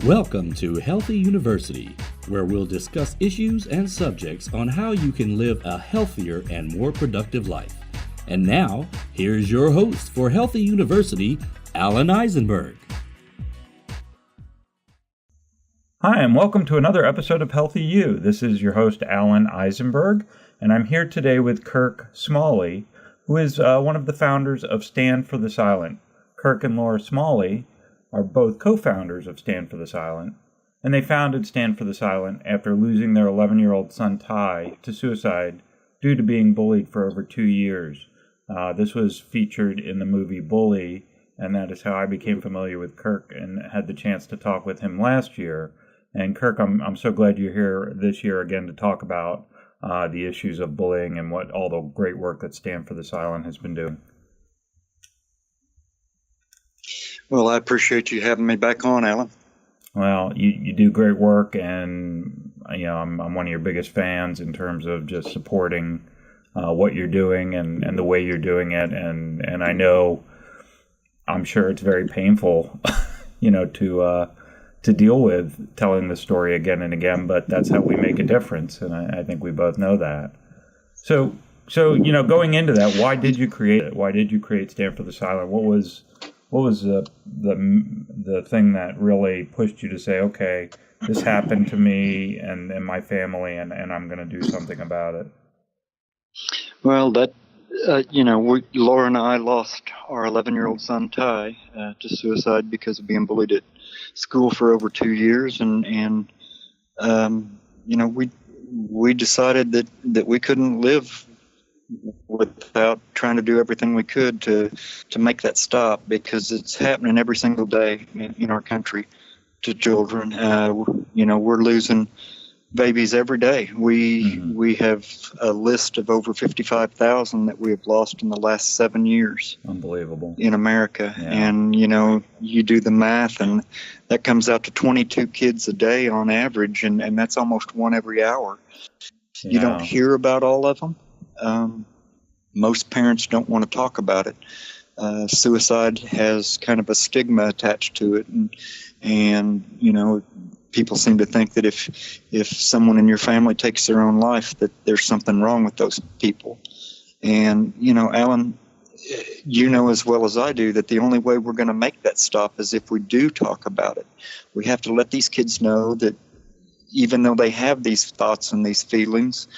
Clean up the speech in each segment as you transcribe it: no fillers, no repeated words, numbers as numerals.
Welcome to Healthy University, where we'll discuss issues and subjects on how you can live a healthier and more productive life. And now, here's your host for Healthy University, Alan Eisenberg. Hi, and welcome to another episode of Healthy U. This is your host, Alan Eisenberg, and I'm here today with Kirk Smalley, who is one of the founders of Stand for the Silent. Kirk and Laura Smalley are both co-founders of Stand for the Silent, and they founded Stand for the Silent after losing their 11-year-old son Ty to suicide due to being bullied for over 2 years. This was featured in the movie Bully, and that is how I became familiar with Kirk and had the chance to talk with him last year. And Kirk, I'm so glad you're here this year again to talk about the issues of bullying and what all the great work that Stand for the Silent has been doing. Well, I appreciate you having me back on, Alan. Well, you do great work, and I'm one of your biggest fans in terms of just supporting what you're doing and the way you're doing it, and I know, I'm sure it's very painful, to deal with telling the story again and again, but that's how we make a difference, and I think we both know that. So going into that, why did you create it? Why did you create Stand for the Silent? What was the thing that really pushed you to say, okay, this happened to me and my family, and I'm going to do something about it? Well, Laura and I lost our 11-year-old son Ty to suicide because of being bullied at school for over 2 years, and we decided that we couldn't live without trying to do everything we could to make that stop, because it's happening every single day in our country to children. We're losing babies every day. We have a list of over 55,000 that we have lost in the last 7 years. Unbelievable. In America. Yeah. And, you do the math, and that comes out to 22 kids a day on average, and that's almost one every hour. Yeah. You don't hear about all of them. Most parents don't want to talk about it. Suicide has kind of a stigma attached to it, and people seem to think that if someone in your family takes their own life, that there's something wrong with those people. And Alan, as well as I do, that the only way we're going to make that stop is if we do talk about it. We have to let these kids know that even though they have these thoughts and these feelings,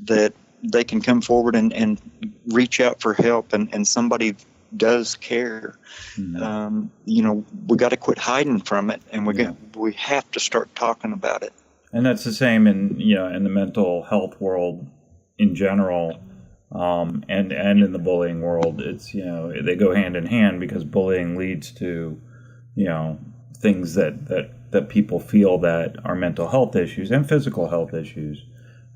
that they can come forward and reach out for help, and somebody does care. Mm-hmm. We got to quit hiding from it, and we have to start talking about it. And that's the same in the mental health world in general, and in the bullying world. It's they go hand in hand, because bullying leads to things that people feel that are mental health issues and physical health issues.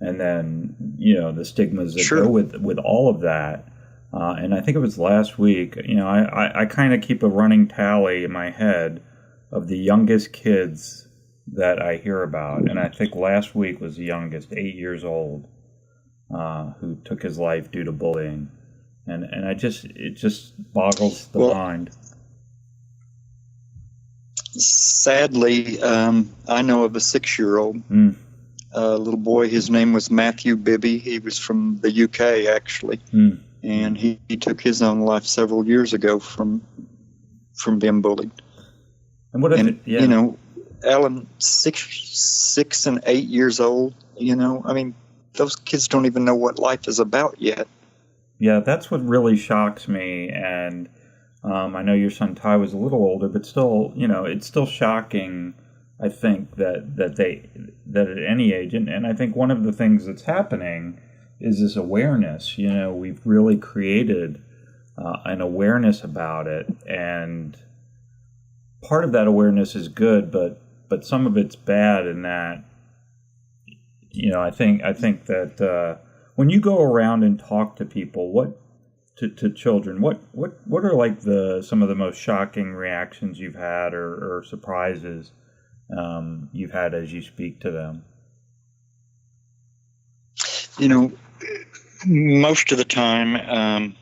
And then, the stigmas that Sure. go with all of that. And I think it was last week, I kind of keep a running tally in my head of the youngest kids that I hear about. And I think last week was the youngest, 8 years old, who took his life due to bullying. And it just boggles the mind. Sadly, I know of a 6-year-old. Little boy, his name was Matthew Bibby. He was from the UK, actually. And he took his own life several years ago from being bullied. And what is it? Yeah. Alan, 6 and 8 years old, those kids don't even know what life is about yet. Yeah, that's what really shocks me. And I know your son Ty was a little older, but still, it's still shocking, I think, that at any age, and I think one of the things that's happening is this awareness. We've really created an awareness about it, and part of that awareness is good, but some of it's bad in that, I think that when you go around and talk to people, to children, what are like some of the most shocking reactions you've had or surprises you've had as you speak to them? Most of the time,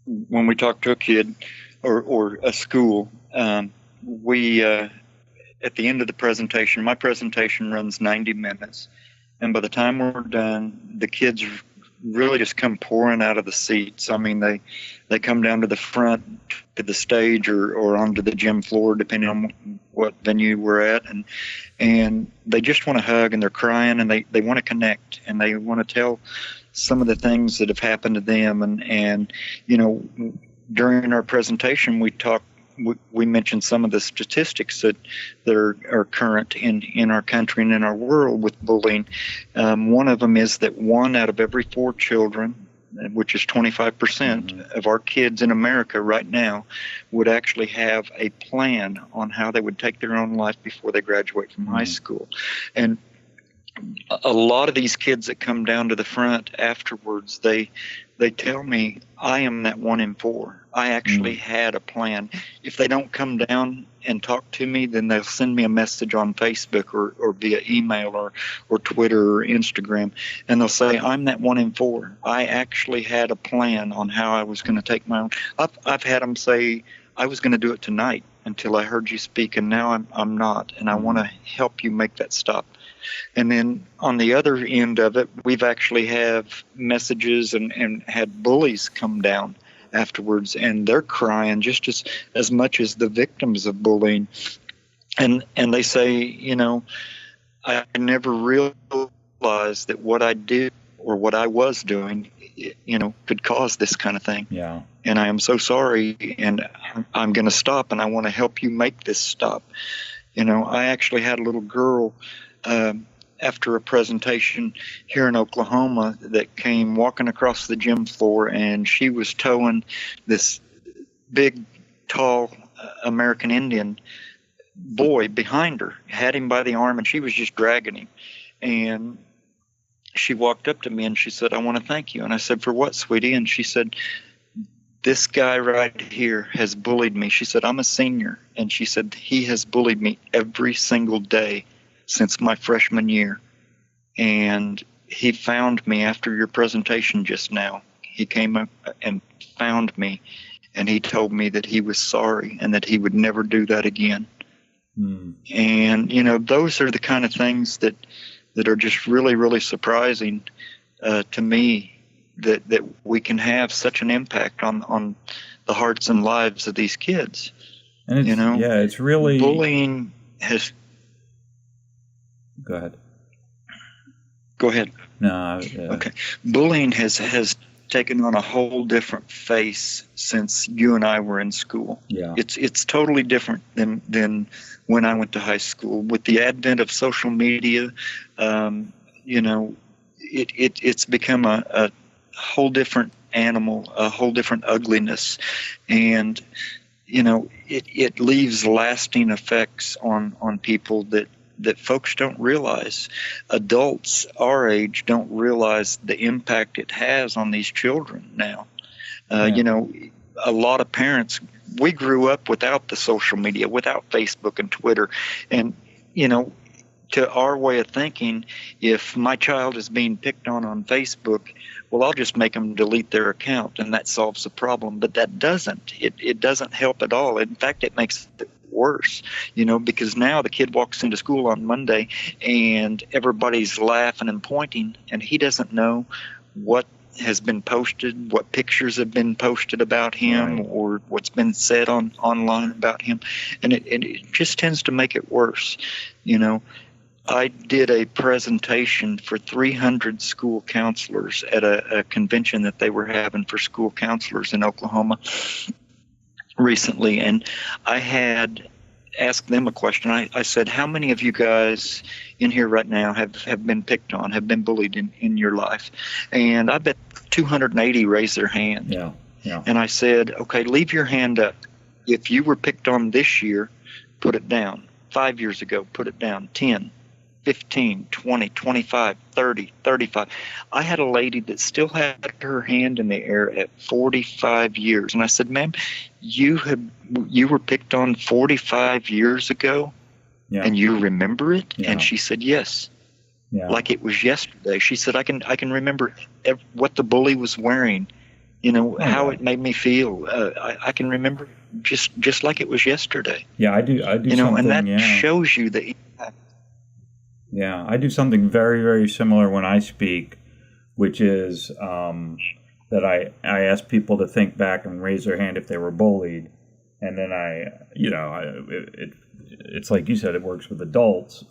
when we talk to a kid or a school, we at the end of the presentation, my presentation runs 90 minutes. And by the time we're done, the kids really just come pouring out of the seats. I mean, they come down to the front, to the stage or onto the gym floor, depending on what venue we're at. And they just want to hug, and they're crying, and they want to connect, and they want to tell some of the things that have happened to them. And you know, during our presentation, we mentioned some of the statistics that are current in our country and in our world with bullying. One of them is that 1 out of every 4 children, which is 25% of our kids in America right now, would actually have a plan on how they would take their own life before they graduate from high school. And a lot of these kids that come down to the front afterwards, they tell me, I am that 1 in 4. I actually had a plan. If they don't come down and talk to me, then they'll send me a message on Facebook or via email or Twitter or Instagram, and they'll say, I'm that 1 in 4. I actually had a plan on how I was going to take my own. I've had them say, I was going to do it tonight until I heard you speak, and now I'm not, and I want to help you make that stop. And then on the other end of it, we've actually have messages and had bullies come down afterwards, and they're crying just as much as the victims of bullying. And they say, you know, I never realized that what I did or what I was doing, you know, could cause this kind of thing. Yeah. And I am so sorry, and I'm going to stop, and I want to help you make this stop. You know, I actually had a little girl after a presentation here in Oklahoma that came walking across the gym floor, and she was towing this big, tall American Indian boy behind her, had him by the arm, and she was just dragging him. And she walked up to me and she said, I want to thank you. And I said, for what, sweetie? And she said, this guy right here has bullied me. She said, I'm a senior. And she said, he has bullied me every single day since my freshman year. And he found me after your presentation just now. He came up and found me, and he told me that he was sorry and that he would never do that again. And, you know, those are the kind of things that are just really, really surprising to me, that we can have such an impact on the hearts and lives of these kids. And it's, you know, yeah, it's really, bullying has. Go ahead. Go ahead. No. Okay. Bullying has taken on a whole different face since you and I were in school. Yeah. It's totally different than when I went to high school. With the advent of social media, you know, it's become a whole different animal, a whole different ugliness, and you know, it leaves lasting effects on people that folks don't realize. Adults our age don't realize the impact it has on these children now. You know, a lot of parents, we grew up without the social media, without Facebook and Twitter. And, you know, to our way of thinking, if my child is being picked on Facebook, well, I'll just make them delete their account and that solves the problem. But that doesn't. It doesn't help at all. In fact, it makes it worse, you know, because now the kid walks into school on Monday and everybody's laughing and pointing, and he doesn't know what has been posted, what pictures have been posted about him, right, or what's been said online about him, and it just tends to make it worse. You know, I did a presentation for 300 school counselors at a convention that they were having for school counselors in Oklahoma recently, and I had asked them a question. I said, how many of you guys in here right now have been picked on, have been bullied in your life? And I bet 280 raised their hand. Yeah. And I said, okay, leave your hand up. If you were picked on this year, put it down. 5 years ago, put it down. 10, 15, 20, 25, 30, 35. I had a lady that still had her hand in the air at 45 years. And I said, ma'am, you were picked on 45 years ago, and you remember it? Yeah. And she said, yes. Yeah. Like it was yesterday. She said, I can remember what the bully was wearing how it made me feel. I can remember just like it was yesterday. Yeah, I do something, and that shows you the impact. Yeah, I do something very, very similar when I speak, which is that I ask people to think back and raise their hand if they were bullied, and then it's like you said, it works with adults.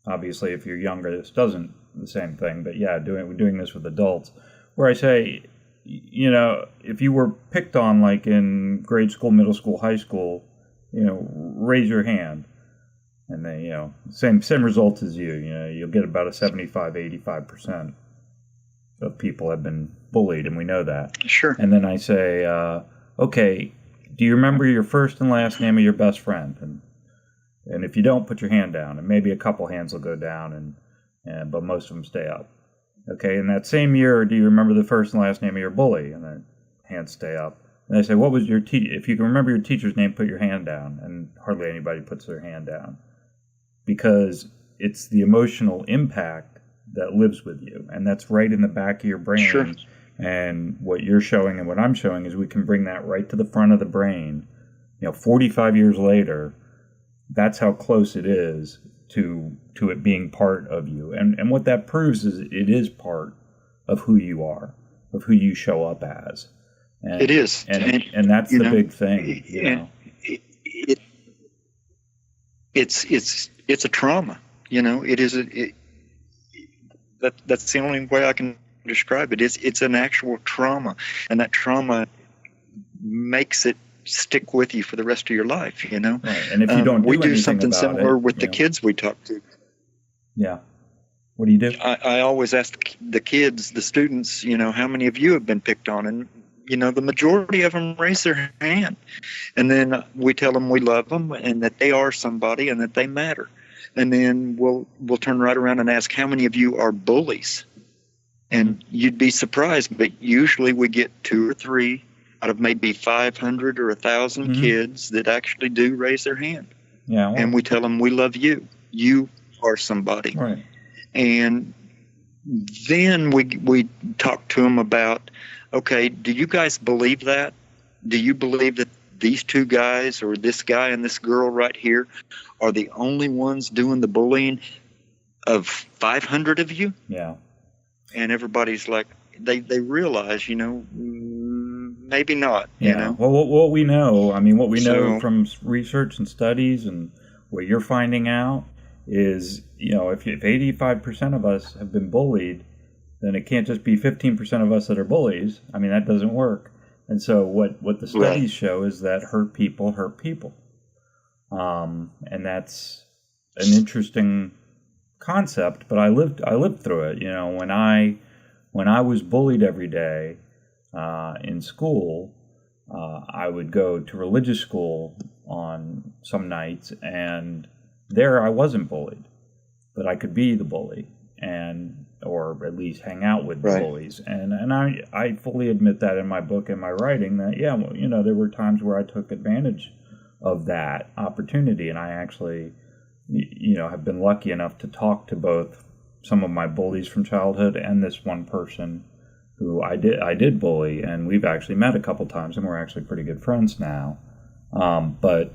Obviously, if you're younger, this doesn't the same thing. But yeah, we're doing this with adults, where I say, if you were picked on like in grade school, middle school, high school, raise your hand. And they, same results as you. You'll get about a 85% of people have been bullied, and we know that. Sure. And then I say, okay, do you remember your first and last name of your best friend? And if you don't, put your hand down, and maybe a couple hands will go down, but most of them stay up. Okay, in that same year, do you remember the first and last name of your bully? And then hands stay up. And I say, what was your if you can remember your teacher's name, put your hand down. And hardly anybody puts their hand down. Because it's the emotional impact that lives with you. And that's right in the back of your brain. Sure. And what you're showing and what I'm showing is we can bring that right to the front of the brain. 45 years later, that's how close it is to it being part of you. And what that proves is it is part of who you are, of who you show up as. And, it is. And that's the big thing. It's a trauma. It is that's the only way I can describe it. It's an actual trauma, and that trauma makes it stick with you for the rest of your life. Right. And if you don't we do something similar with the kids we talk to. Yeah. What do you do? I always ask the kids, the students, how many of you have been picked on? And the majority of them raise their hand. And then we tell them we love them and that they are somebody and that they matter. And then we'll turn right around and ask, how many of you are bullies? And you'd be surprised, but usually we get 2 or 3 out of maybe 500 or 1,000 kids that actually do raise their hand. Yeah. Well, and we tell them we love you. You are somebody. Right. And then we talk to them about, okay, do you guys believe that? Do you believe that these 2 guys or this guy and this girl right here are the only ones doing the bullying of 500 of you? Yeah. And everybody's like, they realize, maybe not. Yeah. Well, what we know, what we know from research and studies and what you're finding out is, if 85% of us have been bullied, then it can't just be 15% of us that are bullies. That doesn't work. And so what the studies show is that hurt people hurt people. And that's an interesting concept, but I lived through it. When I was bullied every day in school, I would go to religious school on some nights, and there I wasn't bullied, but I could be the bully or at least hang out with the bullies. And I fully admit that in my book and my writing that, there were times where I took advantage of that opportunity. And I actually, have been lucky enough to talk to both some of my bullies from childhood and this one person who I did bully. And we've actually met a couple times and we're actually pretty good friends now. But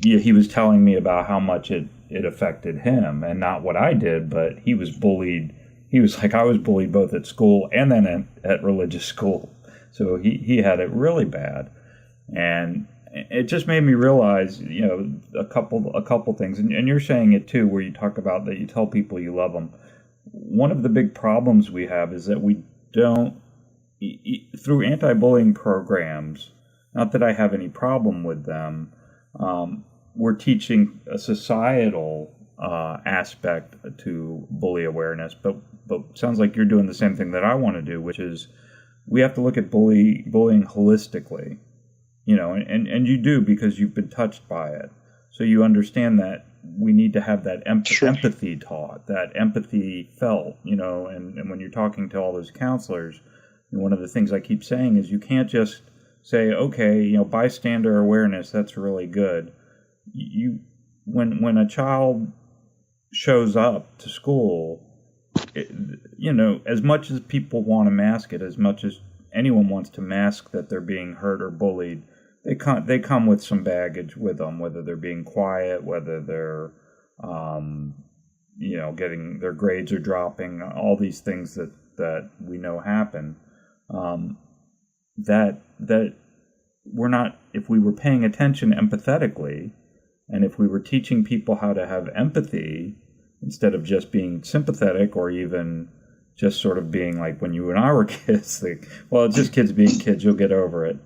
he was telling me about how much it affected him, and not what I did, but he was bullied. He was like, I was bullied both at school and then at religious school. So he had it really bad. And it just made me realize, a couple things. And you're saying it too, where you talk about that you tell people you love them. One of the big problems we have is that we don't, through anti-bullying programs, not that I have any problem with them, we're teaching a societal aspect to bully awareness, but sounds like you're doing the same thing that I want to do, which is we have to look at bullying holistically, and you do because you've been touched by it. So you understand that we need to have that empathy taught, that empathy felt, and when you're talking to all those counselors, one of the things I keep saying is you can't just say, okay, bystander awareness, that's really good. When a child shows up to school as much as people want to mask it, as much as anyone wants to mask that they're being hurt or bullied, they come with some baggage with them, whether they're being quiet, whether they're, getting their grades are dropping, all these things that we know happen. That we're not, if we were paying attention empathetically, and if we were teaching people how to have empathy instead of just being sympathetic, or even just sort of being like when you and I were kids, like, well, it's just kids being kids, you'll get over it.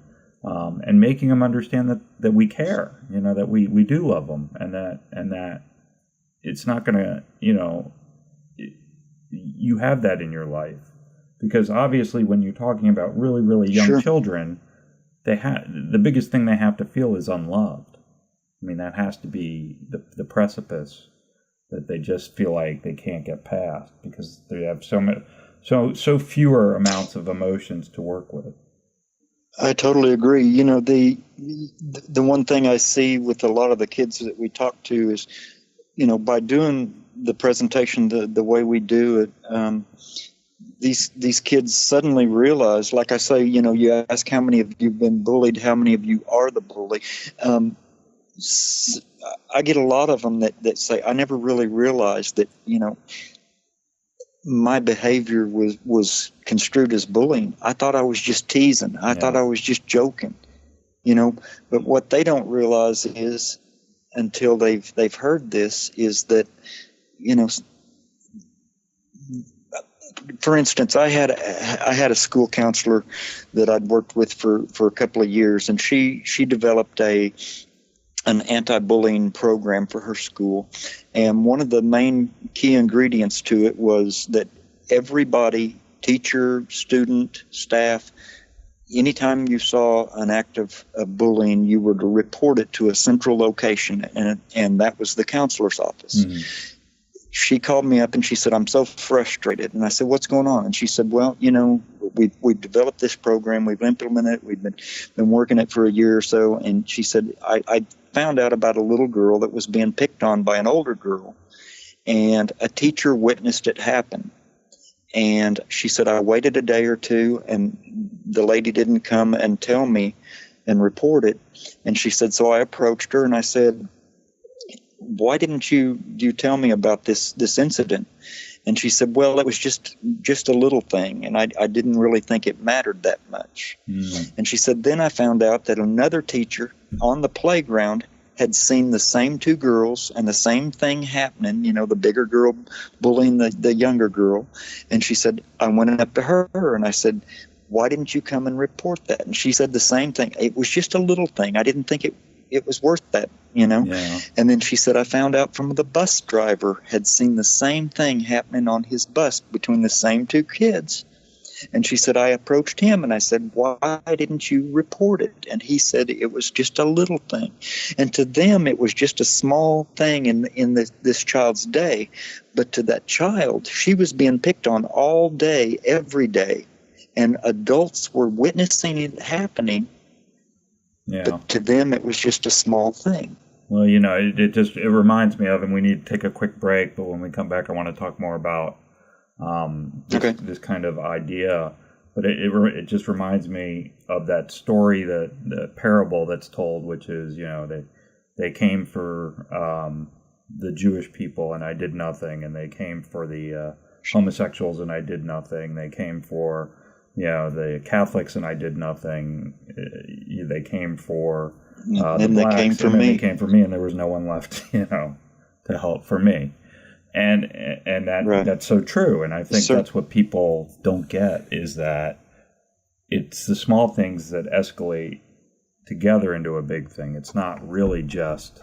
And making them understand that we care, that we do love them, and that it's not going to, you have that in your life. Because obviously when you're talking about really, really young Sure. children, the biggest thing they have to feel is unloved. I mean, that has to be the precipice that they just feel like they can't get past because they have so fewer amounts of emotions to work with. I totally agree. The one thing I see with a lot of the kids that we talk to is, by doing the presentation the way we do it, these kids suddenly realize, like I say, you ask how many of you have been bullied, how many of you are the bully. I get a lot of them that say, I never really realized that, my behavior was construed as bullying. I thought I was just teasing. I thought I was just joking, but what they don't realize is, until they've heard this, is that, for instance, I had a school counselor that I'd worked with for a couple of years, and she developed an anti-bullying program for her school. And one of the main key ingredients to it was that everybody, teacher, student, staff, anytime you saw an act of bullying, you were to report it to a central location, and that was the counselor's office. Mm-hmm. She called me up and she said, I'm so frustrated. And I said, what's going on? And she said, well, we've developed this program. We've implemented it. We've been working it for a year or so. And she said, I found out about a little girl that was being picked on by an older girl, and a teacher witnessed it happen. And she said, I waited a day or two, and the lady didn't come and tell me and report it. And she said, so I approached her and I said, why didn't you tell me about this incident? And she said, well, it was just a little thing, and I didn't really think it mattered that much. Mm. And she said, then I found out that another teacher on the playground had seen the same two girls and the same thing happening, the bigger girl bullying the younger girl. And she said, I went up to her and I said, why didn't you come and report that? And she said the same thing. It was just a little thing. I didn't think it was worth that, Yeah. And then she said, I found out from the bus driver had seen the same thing happening on his bus between the same two kids. And she said, I approached him and I said, why didn't you report it? And he said it was just a little thing. And to them, it was just a small thing in this child's day. But to that child, she was being picked on all day, every day. And adults were witnessing it happening. Yeah. But to them, it was just a small thing. Well, it reminds me of, and we need to take a quick break, but when we come back, I want to talk more about this kind of idea. But it just reminds me of that story, the parable that's told, which is, they came for the Jewish people and I did nothing, and they came for the homosexuals and I did nothing. They came for the Catholics and I did nothing. They came for the blacks, they came for and me. They came for me, and there was no one left, to help for me. And that right. That's so true. And I think that's what people don't get, is that it's the small things that escalate together into a big thing. It's not really just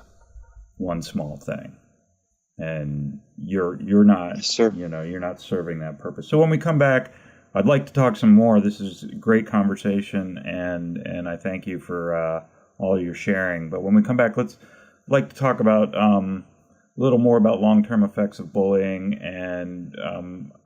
one small thing. And you're not, you're not serving that purpose. So when we come back, I'd like to talk some more. This is a great conversation, and I thank you for all your sharing. But when we come back, I'd like to talk about a little more about long-term effects of bullying, and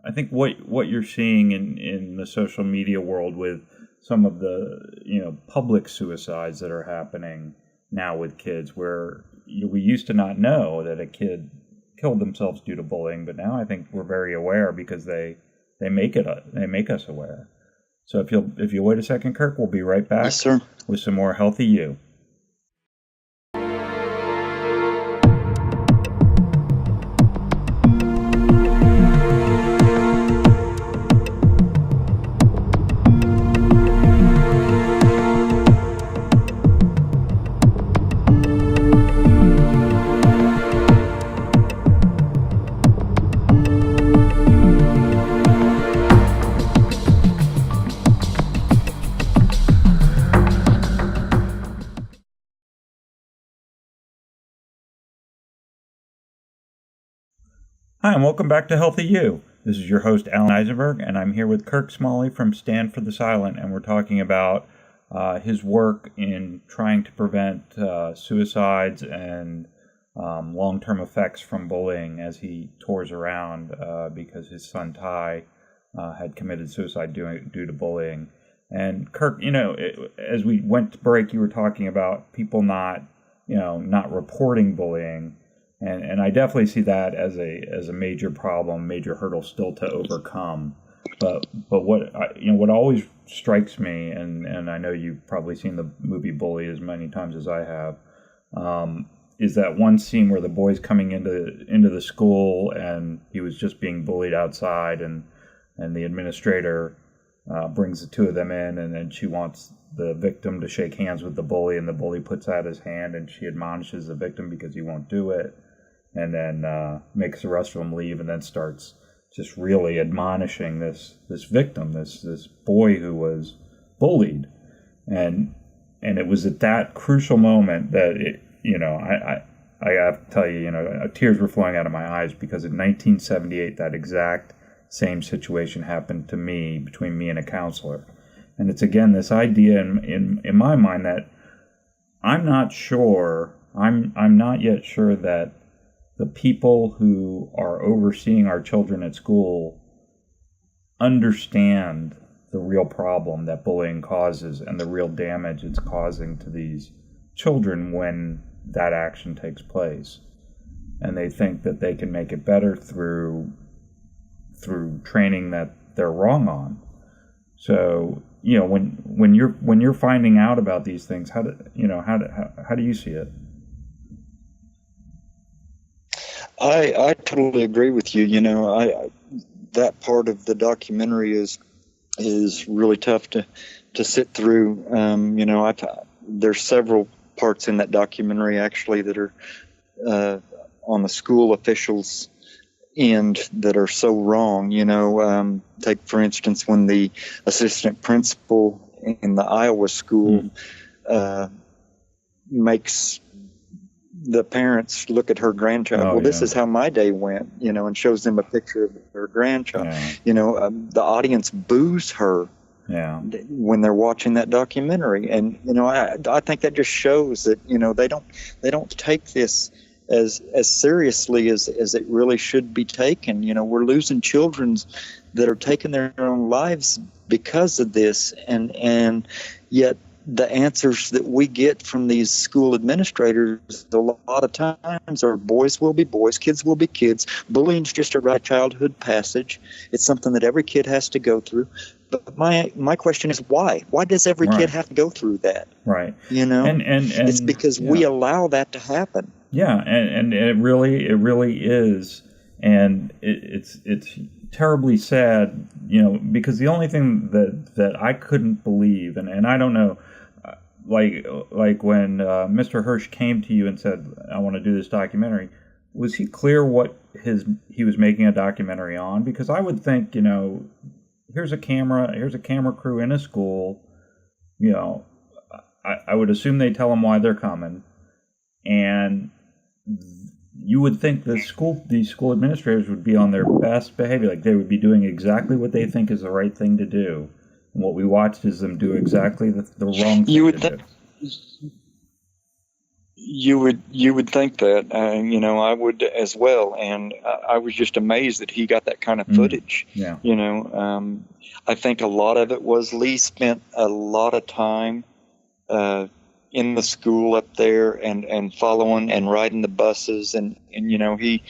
I think what you're seeing in the social media world with some of the public suicides that are happening now with kids, where we used to not know that a kid killed themselves due to bullying, but now I think we're very aware because they make us aware. So if you wait a second, Kirk, we'll be right back. Yes, sir. With some more Healthy You. Hi, and welcome back to Healthy You. This is your host, Alan Eisenberg, and I'm here with Kirk Smalley from Stand for the Silent, and we're talking about his work in trying to prevent suicides and long-term effects from bullying as he tours around because his son Ty had committed suicide due to bullying. And Kirk, as we went to break, you were talking about people not reporting bullying. And I definitely see that as a major problem, major hurdle still to overcome. But what always strikes me, and I know you've probably seen the movie Bully as many times as I have, is that one scene where the boy's coming into the school and he was just being bullied outside, and the administrator brings the two of them in, and then she wants the victim to shake hands with the bully, and the bully puts out his hand, and she admonishes the victim because he won't do it. And then makes the rest of them leave, and then starts just really admonishing this victim, this boy who was bullied, and it was at that crucial moment that I have to tell you, tears were flowing out of my eyes, because in 1978 that exact same situation happened to me, between me and a counselor. And it's again this idea in my mind that I'm not yet sure that the people who are overseeing our children at school understand the real problem that bullying causes and the real damage it's causing to these children when that action takes place. And they think that they can make it better through training that they're wrong on. So, when you're finding out about these things, how do you see it? I totally agree with you. That part of the documentary is really tough to sit through. There's several parts in that documentary actually that are on the school officials' end that are so wrong. Take for instance when the assistant principal in the Iowa school makes the parents look at her grandchild. This is how my day went, and shows them a picture of her grandchild. The audience boos her when they're watching that documentary. And, I think that just shows that, they don't take this as seriously as it really should be taken. We're losing children that are taking their own lives because of this. And yet, the answers that we get from these school administrators a lot of times are boys will be boys, kids will be kids. Bullying is just a rite of childhood passage. It's something that every kid has to go through. But my question is why? Why does every kid have to go through that? Right. And it's because we allow that to happen. Yeah, and it really is, and it's terribly sad, because the only thing that I couldn't believe, and I don't know. Like when Mr. Hirsch came to you and said, I want to do this documentary, was he clear what he was making a documentary on? Because I would think, here's a camera crew in a school, I would assume they tell them why they're coming, and you would think these school administrators would be on their best behavior, like they would be doing exactly what they think is the right thing to do. And what we watched is them do exactly the wrong thing to do. You would think that, I would as well, and I was just amazed that he got that kind of footage. Yeah. I think a lot of it was Lee spent a lot of time in the school up there and following and riding the buses. And he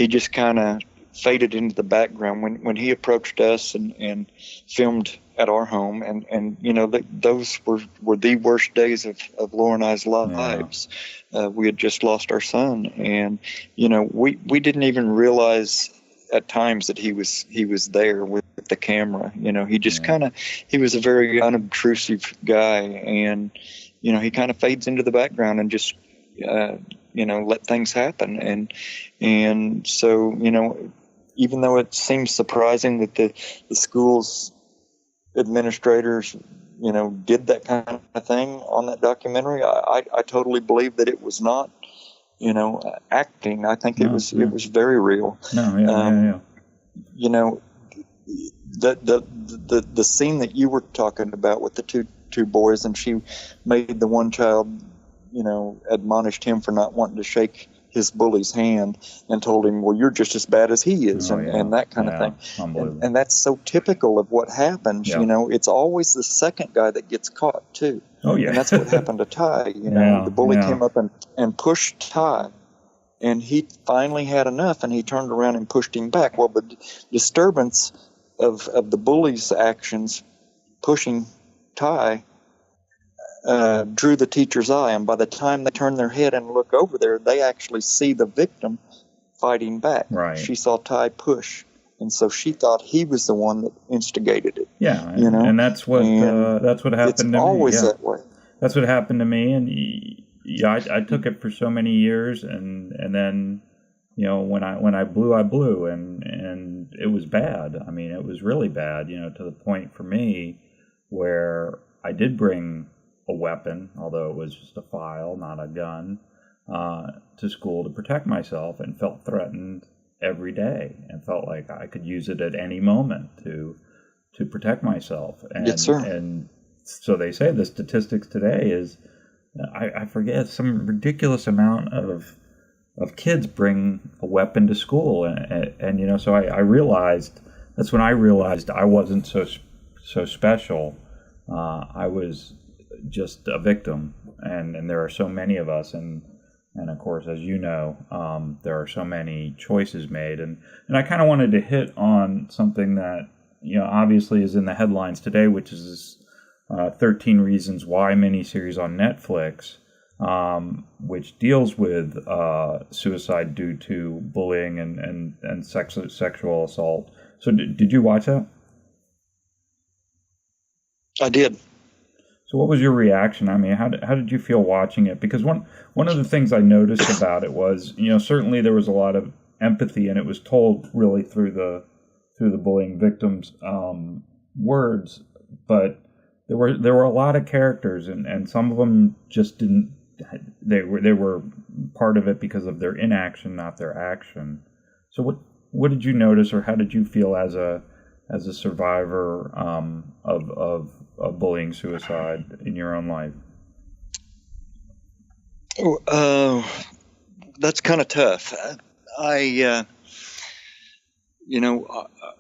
just kind of faded into the background when he approached us and filmed at our home. And those were the worst days of Laura and I's lives. We had just lost our son, and we didn't even realize at times that he was there with the camera. He just he was a very unobtrusive guy, and he kind of fades into the background and just let things happen. And so even though it seems surprising that the school's administrators did that kind of thing on that documentary, I totally believe that it was not acting. I think it was very real. The scene that you were talking about with the two boys, and she made the one child admonished him for not wanting to shake his bully's hand and told him, well, you're just as bad as he is, and that kind of thing. And that's so typical of what happens. It's always the second guy that gets caught too. And that's what happened to Ty. The bully came up and pushed Ty, and he finally had enough, and he turned around and pushed him back. Well, the disturbance of the bully's actions pushing Ty drew the teacher's eye, and by the time they turn their head and look over there, they actually see the victim fighting back. Right. She saw Ty push, and so she thought he was the one that instigated it. Yeah, and that's what happened to me. It's always that way. That's what happened to me, and I took it for so many years, and then when I blew, and it was bad. I mean, it was really bad. To the point for me where I did bring a weapon, although it was just a file, not a gun, to school to protect myself, and felt threatened every day, and felt like I could use it at any moment to protect myself. And, yes, sir. And so they say the statistics today is, I forget, some ridiculous amount of kids bring a weapon to school, and so I realized, that's when I realized I wasn't so special. I was just a victim, and there are so many of us, and of course, as you know, there are so many choices made, and I kind of wanted to hit on something that obviously is in the headlines today, which is 13 Reasons Why miniseries on Netflix, which deals with suicide due to bullying and sexual assault. So did you watch that? I did. So what was your reaction? I mean, how did you feel watching it? Because one of the things I noticed about it was, certainly there was a lot of empathy, and it was told really through the bullying victims' words, but there were a lot of characters, and some of them just didn't. They were part of it because of their inaction, not their action. So what did you notice, or how did you feel as a survivor of bullying, suicide in your own life? That's kind of tough.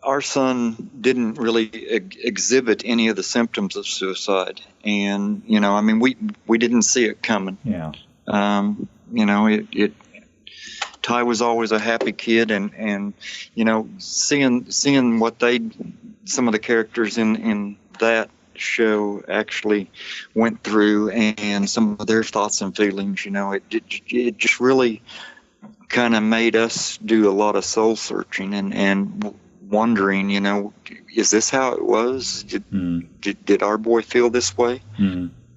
Our son didn't really exhibit any of the symptoms of suicide, and we didn't see it coming. Yeah. Ty was always a happy kid, and seeing what some of the characters in that show actually went through, and some of their thoughts and feelings, it just really kind of made us do a lot of soul searching and wondering, is this how it was? Did our boy feel this way?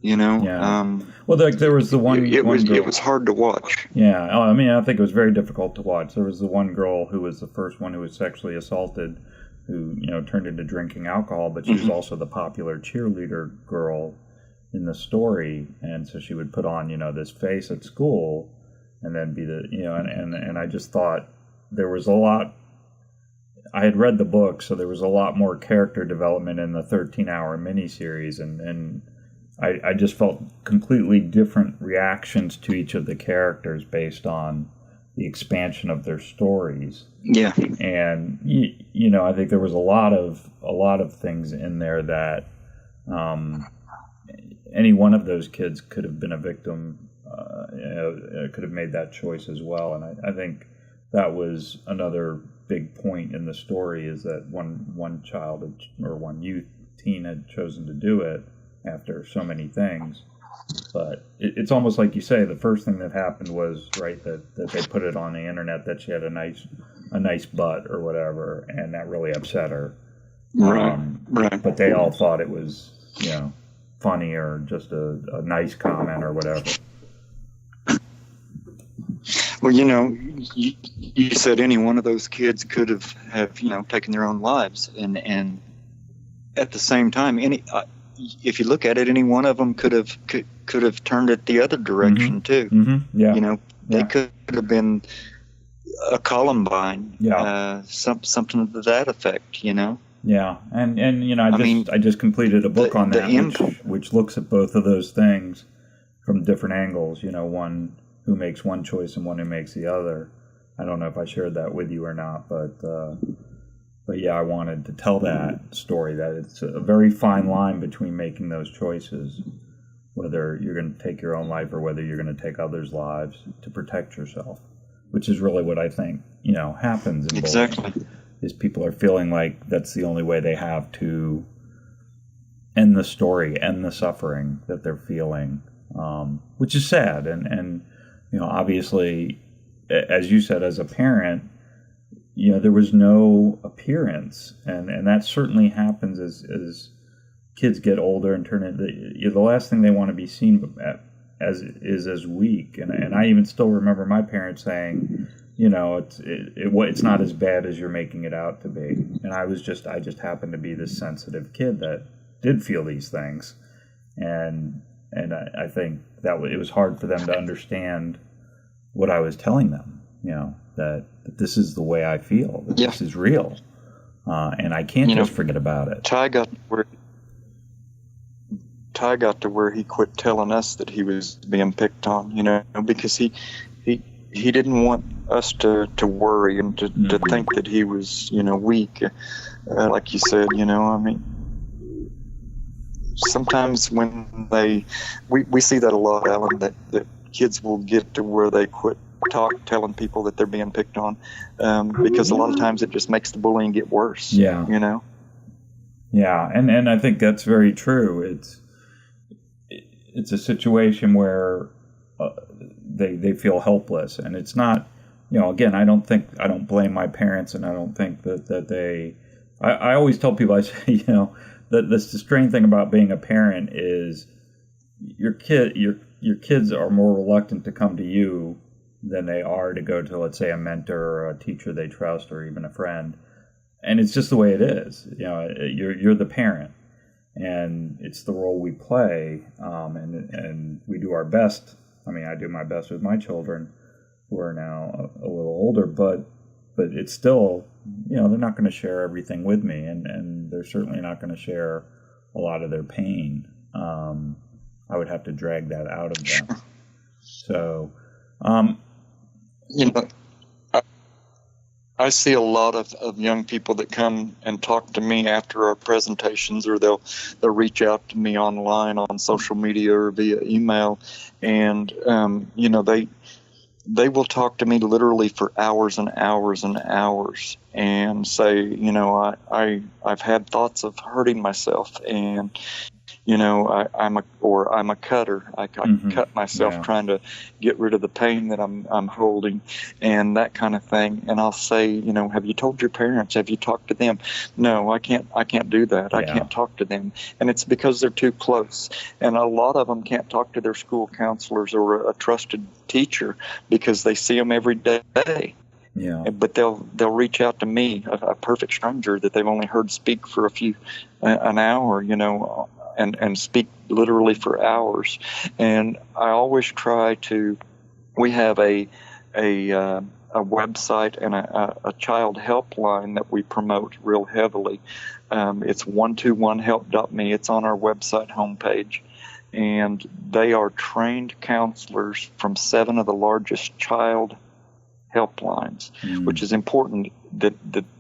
Yeah. Well, there was the one. It was hard to watch. Yeah. I mean, I think it was very difficult to watch. There was the one girl who was the first one who was sexually assaulted, who turned into drinking alcohol, but she was also the popular cheerleader girl in the story, and so she would put on this face at school, and then be the and I just thought there was a lot. I had read the book, so there was a lot more character development in the 13-hour miniseries, and I just felt completely different reactions to each of the characters based on the expansion of their stories. Yeah. And I think there was a lot of things in there that any one of those kids could have been a victim, could have made that choice as well. And I think that was another big point in the story, is that one child or one teen had chosen to do it after so many things. But it's almost like you say, the first thing that happened was, right, that they put it on the internet that she had a nice butt or whatever, and that really upset her. Right. But they all thought it was, funny or just a nice comment or whatever. Well, you said any one of those kids could have taken their own lives, and at the same time, if you look at it, any one of them could have turned it the other direction too. Mm-hmm. Yeah. They could have been a Columbine, something to that effect. Yeah, and I just completed a book on that, which looks at both of those things from different angles. One who makes one choice and one who makes the other. I don't know if I shared that with you or not, but yeah, I wanted to tell that story, that it's a very fine line between making those choices, whether you're going to take your own life or whether you're going to take others' lives to protect yourself, which is really what I think happens in bullying. Is people are feeling like that's the only way they have to end the story, end the suffering that they're feeling, which is sad. And obviously, as you said, as a parent, there was no appearance, and that certainly happens as kids get older and turn into the last thing they want to be seen as weak. And I even still remember my parents saying, it's not as bad as you're making it out to be. And I just happened to be this sensitive kid that did feel these things, and I think that it was hard for them to understand what I was telling them. That this is the way I feel. That this is real, and I can't just forget about it. Ty got to where he quit telling us that he was being picked on. Because he didn't want us to worry and to think that he was, weak. Like you said, sometimes when we see that a lot, Alan, that kids will get to where they quit telling people that they're being picked on, because a lot of times it just makes the bullying get worse. Yeah. Yeah, and I think that's very true. It's a situation where they feel helpless, and it's not, again, I don't blame my parents, and I don't think that they, I always tell people, I say, that the strange thing about being a parent is your kids are more reluctant to come to you than they are to go to, let's say, a mentor or a teacher they trust or even a friend. And it's just the way it is. You're the parent, and it's the role we play, and we do our best. I mean, I do my best with my children, who are now a little older, but it's still, they're not going to share everything with me, and they're certainly not going to share a lot of their pain. I would have to drag that out of them. So, I see a lot of young people that come and talk to me after our presentations, or they'll reach out to me online on social media or via email, and they will talk to me literally for hours and hours and hours and say, I've had thoughts of hurting myself, and I'm a cutter. I cut myself trying to get rid of the pain that I'm holding, and that kind of thing. And I'll say, have you told your parents? Have you talked to them? No, I can't do that. I can't talk to them, and it's because they're too close. And a lot of them can't talk to their school counselors or a trusted teacher because they see them every day. Yeah. But they'll reach out to me, a perfect stranger that they've only heard speak for an hour, and speak literally for hours. And I always try to. We have a website and a child helpline that we promote real heavily. It's 121help.me. It's on our website homepage, and they are trained counselors from 7 of the largest child helplines, which is important that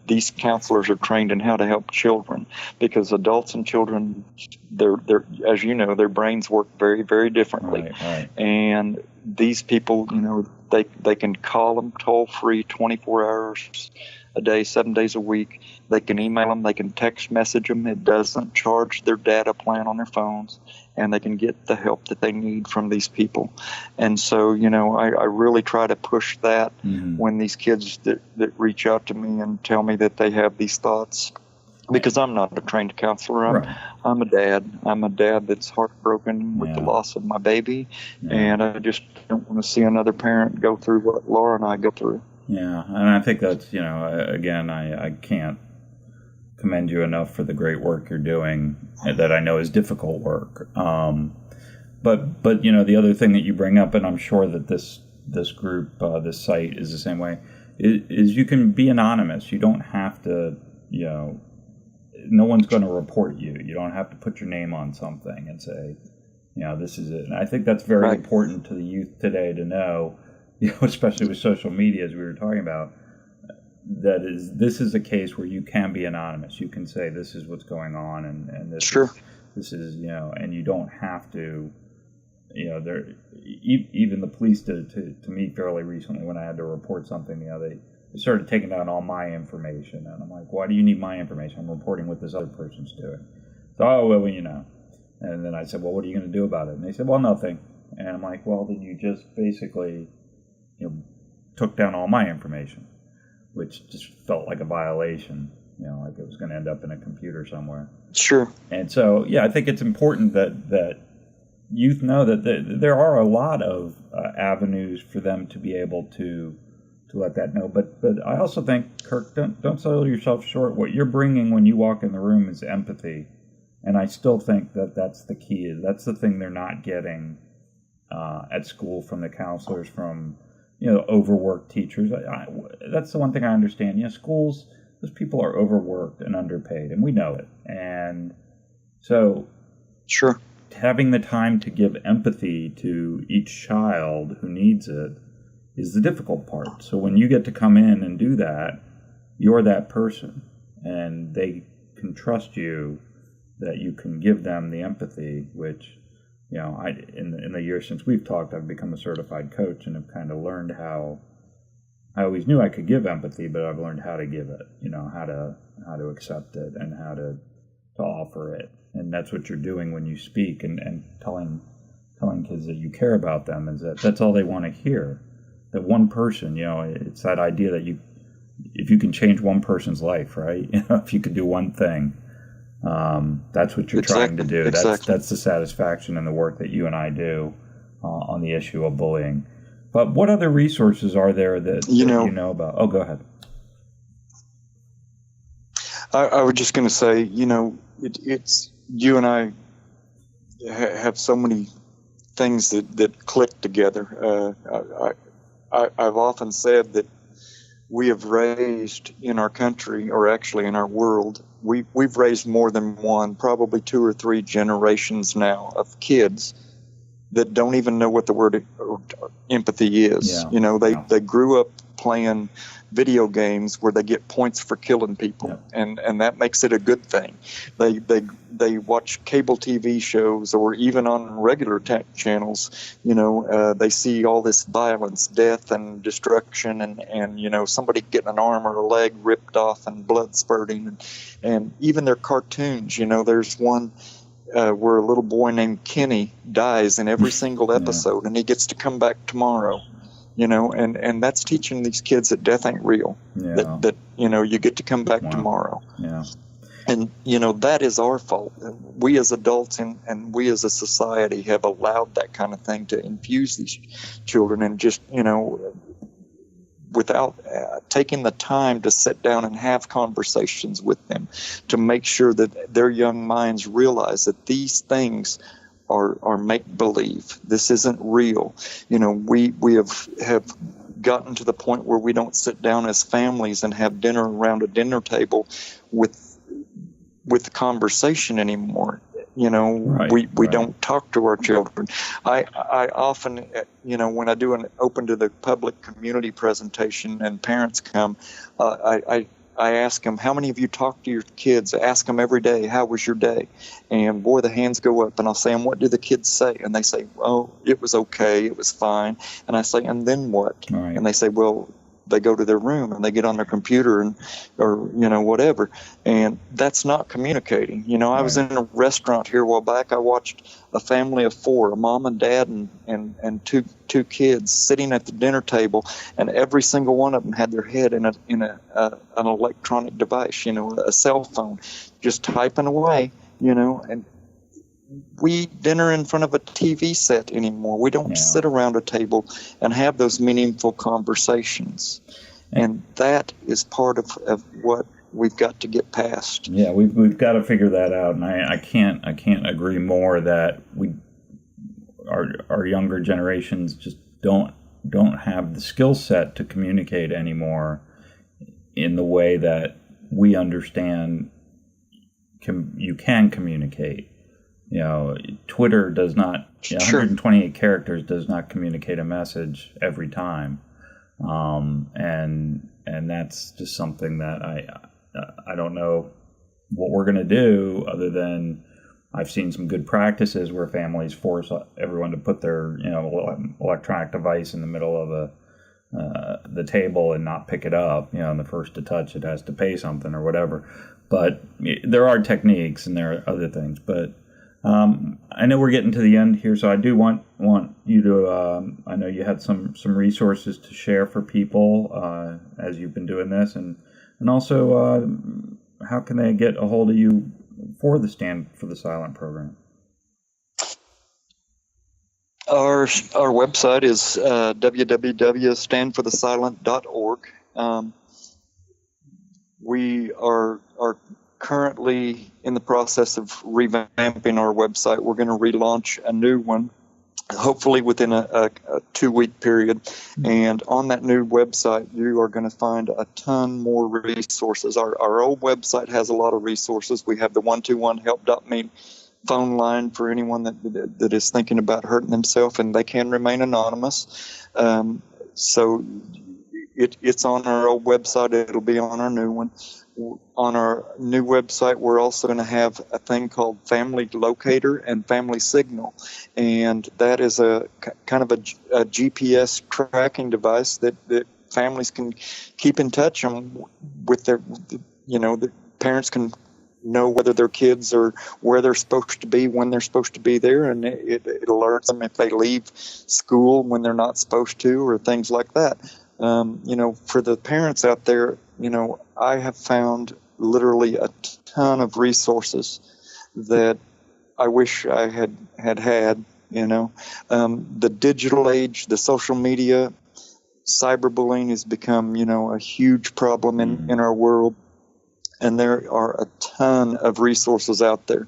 these counselors are trained in how to help children, because adults and children, they're as you know, their brains work very, very differently. Right. And these people, they can call them toll free 24 hours a day, 7 days a week. They can email them, they can text message them. It doesn't charge their data plan on their phones, and they can get the help that they need from these people. And so, I really try to push that when these kids that reach out to me and tell me that they have these thoughts, because I'm not a trained counselor. I'm a dad. I'm a dad that's heartbroken with the loss of my baby, and I just don't want to see another parent go through what Laura and I go through. Yeah, and I think that's, again, I can't commend you enough for the great work you're doing, that I know is difficult work. But the other thing that you bring up, and I'm sure that this group, this site is the same way, is you can be anonymous. You don't have to, no one's going to report you. You don't have to put your name on something and say, this is it. And I think that's very important to the youth today to know, especially with social media, as we were talking about. This is a case where you can be anonymous. You can say this is what's going on, and this is and you don't have to. Even the police did it to me fairly recently when I had to report something. They started taking down all my information, and I'm like, why do you need my information? I'm reporting what this other person's doing. So, and then I said, well, what are you going to do about it? And they said, well, nothing. And I'm like, well, then you just basically, took down all my information, which just felt like a violation, like it was going to end up in a computer somewhere. Sure. And so, I think it's important that youth know that there are a lot of avenues for them to be able to let that know. But I also think, Kirk, don't sell yourself short. What you're bringing when you walk in the room is empathy. And I still think that that's the key. That's the thing they're not getting at school from the counselors, from overworked teachers. That's the one thing I understand. Schools, those people are overworked and underpaid, and we know it. And so, sure, having the time to give empathy to each child who needs it is the difficult part. So when you get to come in and do that, you're that person, and they can trust you that you can give them the empathy, which, in the years since we've talked, I've become a certified coach and have kind of learned how. I always knew I could give empathy, but I've learned how to give it, how to accept it and how to offer it. And that's what you're doing when you speak and telling kids that you care about them, is that's all they want to hear. That one person, it's that idea that if you can change one person's life, right? If you could do one thing, that's what you're trying to do. Exactly. That's the satisfaction in the work that you and I do on the issue of bullying. But what other resources are there that you know about? Oh, go ahead. I was just going to say, it's you and I have so many things that click together. I've often said that we have raised in our country, or actually in our world, we've raised more than one, probably 2 or 3 generations now of kids that don't even know what the word empathy is. They grew up playing video games where they get points for killing people, and that makes it a good thing. They watch cable TV shows, or even on regular channels, they see all this violence, death and destruction, and somebody getting an arm or a leg ripped off and blood spurting, and even their cartoons. There's one where a little boy named Kenny dies in every single episode, and he gets to come back tomorrow. And that's teaching these kids that death ain't real. That you get to come back tomorrow. Yeah. And that is our fault. We as adults and we as a society have allowed that kind of thing to infuse these children, and just without taking the time to sit down and have conversations with them, to make sure that their young minds realize that these things are make-believe. This isn't real. We have gotten to the point where we don't sit down as families and have dinner around a dinner table with the conversation anymore. we don't talk to our children. I often, when I do an open to the public community presentation and parents come, I ask them, how many of you talk to your kids? I ask them every day, how was your day? And boy, the hands go up, and I'll say, and what do the kids say? And they say, oh, it was okay, it was fine. And I say, and then what? Right. And they say, well, they go to their room and they get on their computer or whatever. And that's not communicating. I was in a restaurant here a while back. I watched a family of 4, a mom and dad and two kids sitting at the dinner table, and every single one of them had their head in an electronic device, a cell phone, just typing away, and we dinner in front of a TV set anymore. We don't sit around a table and have those meaningful conversations. And that is part of what we've got to get past. Yeah, we've got to figure that out. And I can't agree more that our younger generations just don't have the skill set to communicate anymore in the way that we understand you can communicate. Twitter does not, 128 characters does not communicate a message every time. And that's just something that I don't know what we're going to do, other than I've seen some good practices where families force everyone to put their, electronic device in the middle of the table and not pick it up. And the first to touch it has to pay something or whatever. But there are techniques and there are other things, but I know we're getting to the end here, so I do want you to. I know you had some resources to share for people as you've been doing this, and also how can they get a hold of you for the Stand for the Silent program? Our website is www.standforthesilent.org. We are currently in the process of revamping our website. We're going to relaunch a new one, hopefully within a 2-week period. And on that new website, you are going to find a ton more resources. Our old website has a lot of resources. We have the 121help.me phone line for anyone that is thinking about hurting themselves, and they can remain anonymous. So it's on our old website. It'll be on our new one. On our new website, we're also going to have a thing called Family Locator and Family Signal, and that is a kind of a GPS tracking device that families can keep in touch with their, the parents can know whether their kids are where they're supposed to be, when they're supposed to be there, and it alerts them if they leave school when they're not supposed to, or things like that. For the parents out there, I have found literally a ton of resources that I wish I had. The digital age, the social media, cyberbullying has become, a huge problem in our world. And there are a ton of resources out there.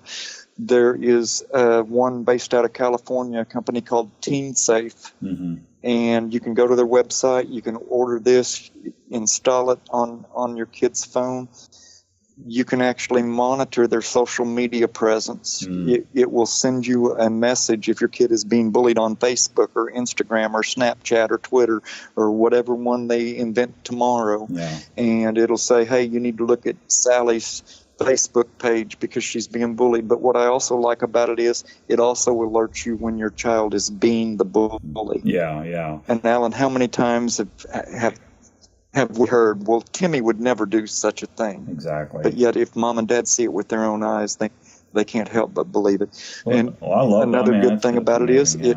There is one based out of California, a company called Teen Safe. Mm-hmm. And you can go to their website, you can order this, install it on your kid's phone. You can actually monitor their social media presence. It will send you a message if your kid is being bullied on Facebook or Instagram or Snapchat or Twitter or whatever one they invent tomorrow. Yeah. And it'll say, hey, you need to look at Sally's Facebook page because she's being bullied. But what I also like about it is it also alerts you when your child is being the bully. Yeah, yeah. And Alan, how many times have we heard, well, Timmy would never do such a thing. Exactly. But yet if mom and dad see it with their own eyes, they can't help but believe it. Well, and I love another good thing about it is yeah.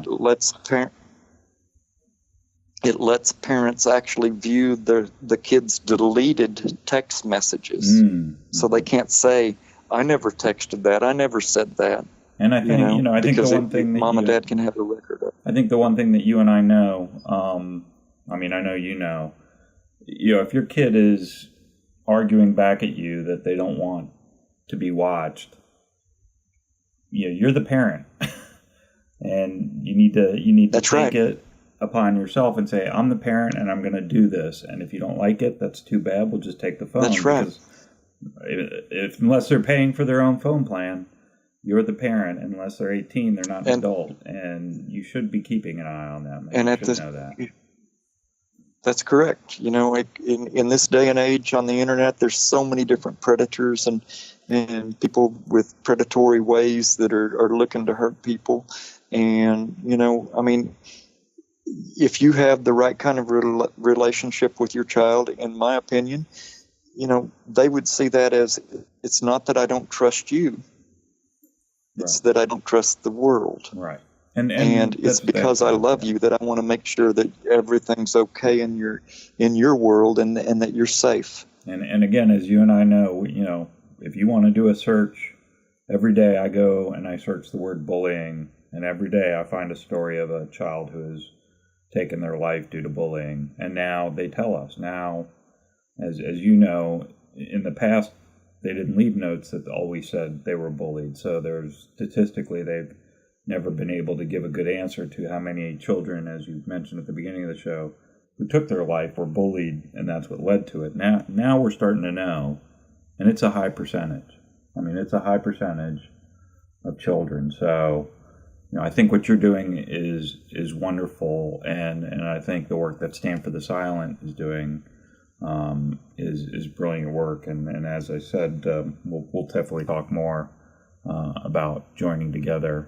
it lets parents actually view the kids' deleted text messages. So they can't say, I never texted that, I never said that. And I think, I think the one thing that mom and dad can have a record of. I think the one thing that you and I know, I know if your kid is arguing back at you that they don't want to be watched, you're the parent. And you need to take it upon yourself and say, I'm the parent and I'm going to do this. And if you don't like it, that's too bad. We'll just take the phone. That's right. Unless they're paying for their own phone plan, you're the parent. Unless they're 18, they're not an adult, and you should be keeping an eye on them. And you should know that. That's correct. In this day and age on the internet, there's so many different predators and people with predatory ways that are looking to hurt people. And, if you have the right kind of relationship with your child, in my opinion, they would see that as, it's not that I don't trust you. It's that I don't trust the world. Right. And it's because I love you that I want to make sure that everything's okay in your world and that you're safe. And again, as you and I know, if you want to do a search, every day I go and I search the word bullying, and every day I find a story of a child who has taken their life due to bullying. And now they tell us. Now, as you know, in the past, they didn't leave notes that always said they were bullied. So statistically, they've never been able to give a good answer to how many children, as you mentioned at the beginning of the show, who took their life were bullied, and that's what led to it. Now we're starting to know, and it's a high percentage. It's a high percentage of children. So, I think what you're doing is wonderful, and I think the work that Stand for the Silent is doing is brilliant work. And as I said, we'll definitely talk more about joining together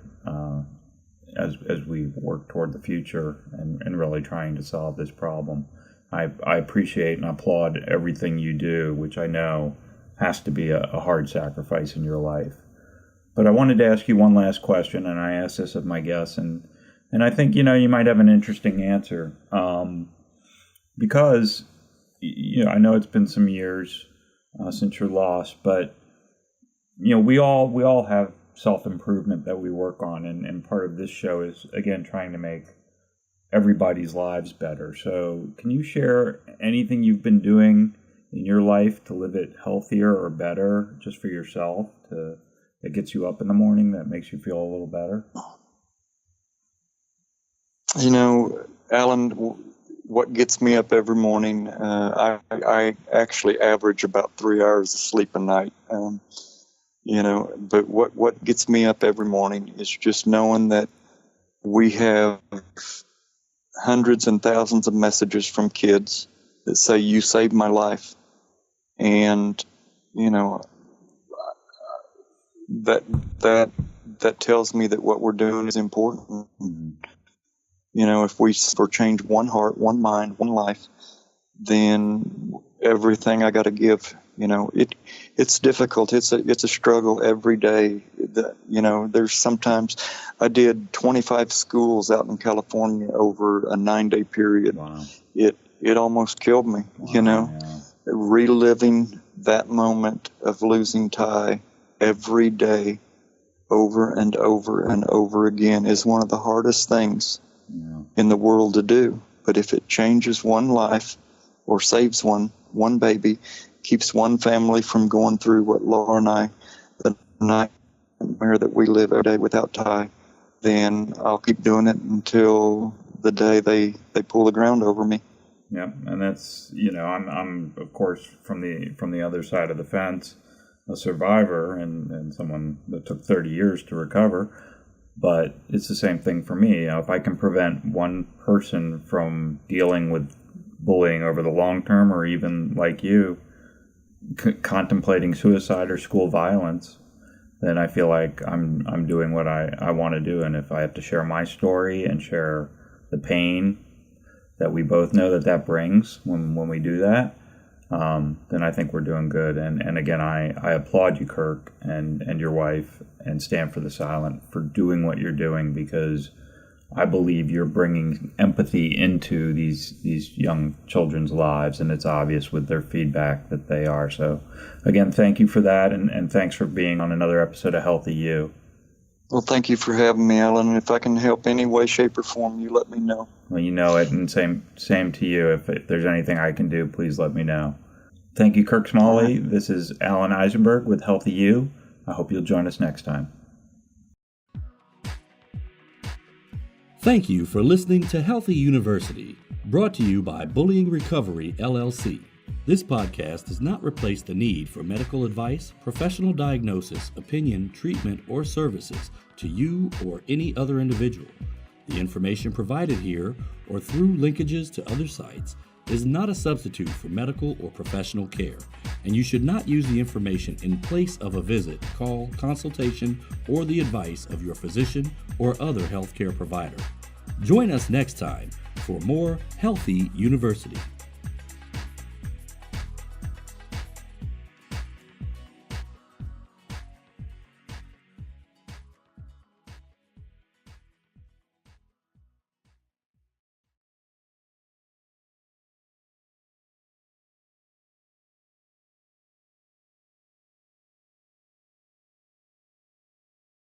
as we work toward the future and really trying to solve this problem. I appreciate and applaud everything you do, which I know has to be a hard sacrifice in your life. But I wanted to ask you one last question, and I ask this of my guests, and I think you might have an interesting answer, because I know it's been some years since your loss, but we all have self-improvement that we work on, and part of this show is, again, trying to make everybody's lives better. So can you share anything you've been doing in your life to live it healthier or better, just for yourself, that gets you up in the morning, that makes you feel a little better? Alan, what gets me up every morning, I actually average about 3 hours of sleep a night. But what gets me up every morning is just knowing that we have hundreds and thousands of messages from kids that say, you saved my life. And, that tells me that what we're doing is important. If we change one heart, one mind, one life, then everything I got to give. It's difficult. It's a struggle every day. There's sometimes I did 25 schools out in California over a 9-day period. Wow. It almost killed me. Wow, reliving that moment of losing Ty every day, over and over and over again, is one of the hardest things in the world to do. But if it changes one life or saves one baby, keeps one family from going through what Laura and I, the nightmare that we live every day without Ty, then I'll keep doing it until the day they pull the ground over me. Yeah, and that's, I'm of course from the other side of the fence, a survivor and someone that took 30 years to recover. But it's the same thing for me. If I can prevent one person from dealing with bullying over the long term, or even like you, contemplating suicide or school violence, then I feel like I'm doing what I want to do. And if I have to share my story and share the pain that we both know that brings when we do that, then I think we're doing good. And again, I applaud you, Kirk, and your wife, and Stand for the Silent, for doing what you're doing, because I believe you're bringing empathy into these young children's lives, and it's obvious with their feedback that they are. So again, thank you for that, and thanks for being on another episode of Healthy You. Well, thank you for having me, Alan. If I can help any way, shape, or form, you let me know. Well, you know it, and same to you. If there's anything I can do, please let me know. Thank you, Kirk Smalley. This is Alan Eisenberg with Healthy You. I hope you'll join us next time. Thank you for listening to Healthy University, brought to you by Bullying Recovery, LLC. This podcast does not replace the need for medical advice, professional diagnosis, opinion, treatment, or services to you or any other individual. The information provided here or through linkages to other sites is not a substitute for medical or professional care, and you should not use the information in place of a visit, call, consultation, or the advice of your physician or other healthcare provider. Join us next time for more Healthy University.